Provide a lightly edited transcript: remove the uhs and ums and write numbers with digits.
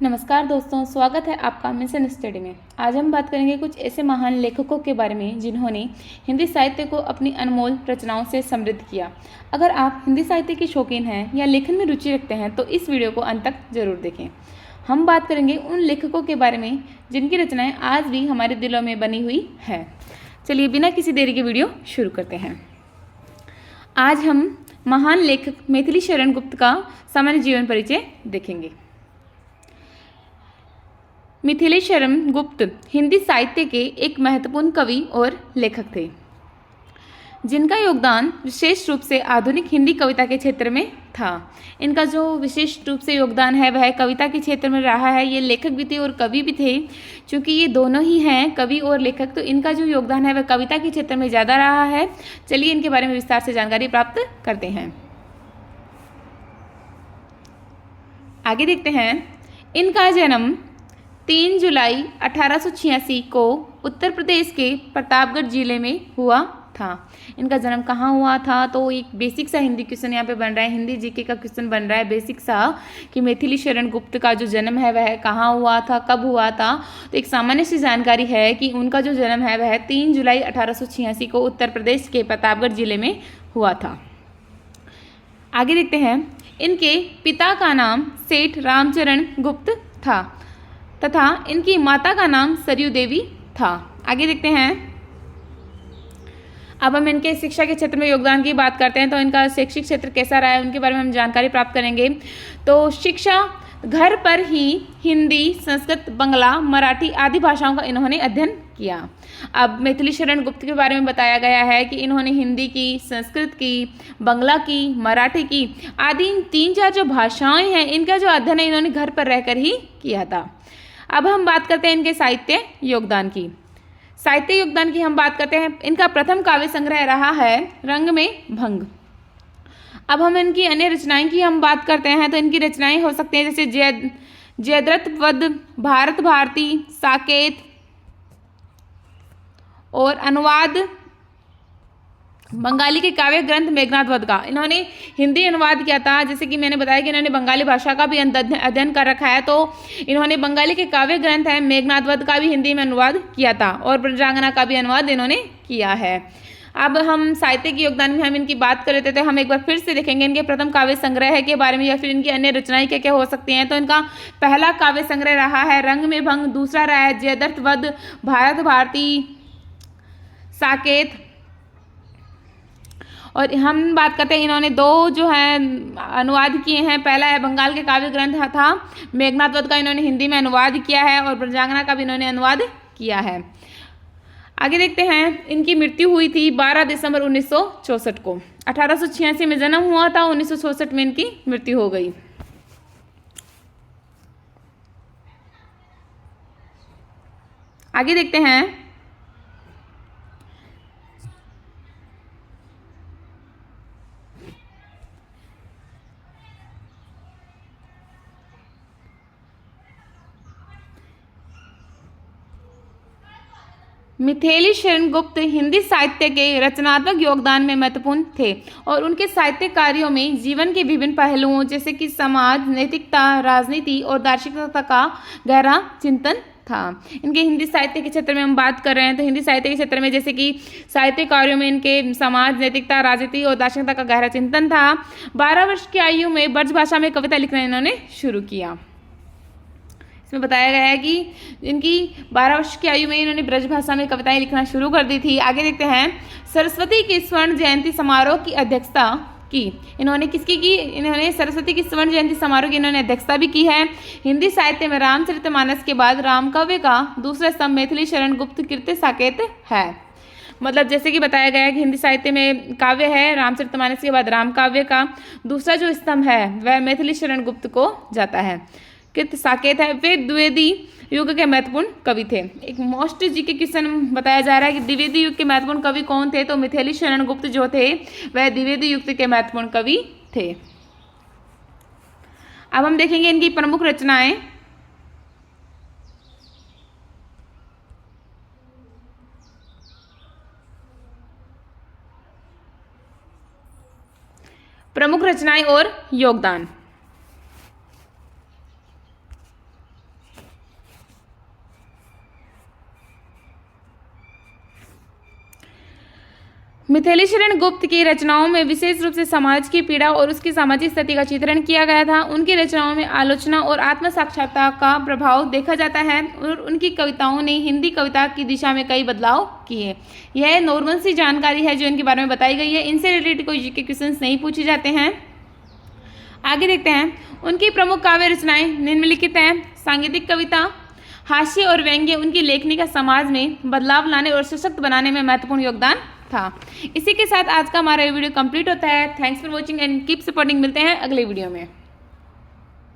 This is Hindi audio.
नमस्कार दोस्तों, स्वागत है आपका मिशन स्टडी में। आज हम बात करेंगे कुछ ऐसे महान लेखकों के बारे में जिन्होंने हिंदी साहित्य को अपनी अनमोल रचनाओं से समृद्ध किया। अगर आप हिंदी साहित्य के शौकीन हैं या लेखन में रुचि रखते हैं तो इस वीडियो को अंत तक जरूर देखें। हम बात करेंगे उन लेखकों के बारे में जिनकी रचनाएँ आज भी हमारे दिलों में बनी हुई है। चलिए बिना किसी देरी के वीडियो शुरू करते हैं। आज हम महान लेखक मैथिली शरण गुप्त का सामान्य जीवन परिचय देखेंगे। मिथिलेश शरण गुप्त हिंदी साहित्य के एक महत्वपूर्ण कवि और लेखक थे, जिनका योगदान विशेष रूप से आधुनिक हिंदी कविता के क्षेत्र में था। इनका जो विशेष रूप से योगदान है वह कविता के क्षेत्र में रहा है। ये लेखक भी थे और कवि भी थे। चूँकि ये दोनों ही हैं, कवि और लेखक, तो इनका जो योगदान है वह कविता के क्षेत्र में ज़्यादा रहा है। चलिए इनके बारे में विस्तार से जानकारी प्राप्त करते हैं। आगे देखते हैं। इनका जन्म 3 जुलाई 1886 को उत्तर प्रदेश के प्रतापगढ़ जिले में हुआ था। इनका जन्म कहाँ हुआ था, तो एक बेसिक सा हिंदी क्वेश्चन यहाँ पे बन रहा है, हिंदी जीके का क्वेश्चन बन रहा है बेसिक सा, कि मैथिली शरण गुप्त का जो जन्म है वह कहाँ हुआ था, कब हुआ था। तो एक सामान्य सी जानकारी है कि उनका जो जन्म है वह 3 जुलाई 1886 को उत्तर प्रदेश के प्रतापगढ़ जिले में हुआ था। आगे देखते हैं। इनके पिता का नाम सेठ रामचरण गुप्त था तथा इनकी माता का नाम सरयू देवी था। आगे देखते हैं। अब हम इनके शिक्षा के क्षेत्र में योगदान की बात करते हैं, तो इनका शैक्षिक क्षेत्र कैसा रहा है उनके बारे में हम जानकारी प्राप्त करेंगे। तो शिक्षा घर पर ही हिंदी, संस्कृत, बंगला, मराठी आदि भाषाओं का इन्होंने अध्ययन किया। अब मैथिली शरण गुप्त के बारे में बताया गया है कि इन्होंने हिंदी की, संस्कृत की, बंगला की, मराठी की आदि इन 3-4 जो भाषाएं हैं इनका जो अध्ययन है इन्होंने घर पर रहकर ही किया था। अब हम बात करते हैं इनके साहित्य योगदान की। साहित्य योगदान की हम बात करते हैं। इनका प्रथम काव्य संग्रह रहा है रंग में भंग। अब हम इनकी अन्य रचनाएं की हम बात करते हैं, तो इनकी रचनाएं हो सकती हैं जैसे जयद्रथ वध, भारत भारती, साकेत और अनुवाद बंगाली के काव्य ग्रंथ मेघनाद वध का इन्होंने हिंदी अनुवाद किया था। जैसे कि मैंने बताया कि इन्होंने बंगाली भाषा का भी अध्ययन कर रखा है, तो इन्होंने बंगाली के काव्य ग्रंथ है मेघनाद वध का भी हिंदी में अनुवाद किया था और ब्रजांगना का भी अनुवाद इन्होंने किया है। अब हम साहित्य के योगदान में हम इनकी बात कर रहे थे, हम एक बार फिर से देखेंगे इनके प्रथम काव्य संग्रह के बारे में या फिर इनकी अन्य रचनाएं क्या क्या हो सकती हैं। तो इनका पहला काव्य संग्रह रहा है रंग में भंग, दूसरा रहा है जयद्रथ वध, भारत भारती, साकेत, और हम बात करते हैं इन्होंने 2 जो है अनुवाद किए हैं। पहला है बंगाल के काव्य ग्रंथ था मेघनाद वध का, इन्होंने हिंदी में अनुवाद किया है और ब्रजांगना का भी इन्होंने अनुवाद किया है। आगे देखते हैं। इनकी मृत्यु हुई थी 12 दिसंबर 1964 को। 1886 में जन्म हुआ था, 1964 में इनकी मृत्यु हो गई। आगे देखते हैं। मिथिलेश शरण गुप्त हिंदी साहित्य के रचनात्मक योगदान में महत्वपूर्ण थे और उनके साहित्य कार्यों में जीवन के विभिन्न पहलुओं जैसे कि समाज, नैतिकता, राजनीति और दार्शनिकता का गहरा चिंतन था। इनके हिंदी साहित्य के क्षेत्र में हम बात कर रहे हैं, तो हिंदी साहित्य के क्षेत्र में जैसे कि साहित्य कार्यों में इनके समाज, नैतिकता, राजनीति और दार्शनिकता का गहरा चिंतन था। 12 वर्ष की आयु में ब्रज भाषा में कविता लिखना इन्होंने शुरू किया। इसमें बताया गया है कि इनकी 12 वर्ष की आयु में इन्होंने ब्रज भाषा में कविताएं लिखना शुरू कर दी थी। आगे देखते हैं। सरस्वती की स्वर्ण जयंती समारोह की अध्यक्षता की इन्होंने किसकी की? इन्होंने सरस्वती की स्वर्ण जयंती समारोह की इन्होंने अध्यक्षता भी की है। हिंदी साहित्य में रामचरितमानस के बाद रामकाव्य का दूसरा स्तंभ मैथिली शरण गुप्त कृत्य साकेत है। मतलब जैसे कि बताया गया है कि हिंदी साहित्य में काव्य है रामचरितमानस के बाद रामकाव्य का दूसरा जो स्तंभ है वह मैथिली शरण गुप्त को जाता है। कृत साकेत है। वे द्विवेदी युग के महत्वपूर्ण कवि थे। एक मोस्ट जी के क्वेश्चन बताया जा रहा है कि द्विवेदी युग के महत्वपूर्ण कवि कौन थे, तो मिथिलेश शरण गुप्त जो थे वह द्विवेदी युग के महत्वपूर्ण कवि थे। अब हम देखेंगे इनकी प्रमुख रचनाएं। प्रमुख रचनाएं और योगदान। मिथिलेशरण गुप्त की रचनाओं में विशेष रूप से समाज की पीड़ा और उसकी सामाजिक स्थिति का चित्रण किया गया था। उनकी रचनाओं में आलोचना और आत्म साक्षात्कार का प्रभाव देखा जाता है और उनकी कविताओं ने हिंदी कविता की दिशा में कई बदलाव किए। यह नॉर्मल सी जानकारी है जो इनके बारे में बताई गई है। इनसे रिलेटेड कोई जीके क्वेश्चंस नहीं पूछे जाते हैं। आगे देखते हैं, उनकी प्रमुख काव्य रचनाएं निम्नलिखित हैं। सांगीतिक कविता, हास्य और व्यंग्य उनकी लेखनी का समाज में बदलाव लाने और सशक्त बनाने में महत्वपूर्ण योगदान था। इसी के साथ आज का हमारा वीडियो कंप्लीट होता है। Thanks for watching and keep supporting. मिलते हैं अगले वीडियो में।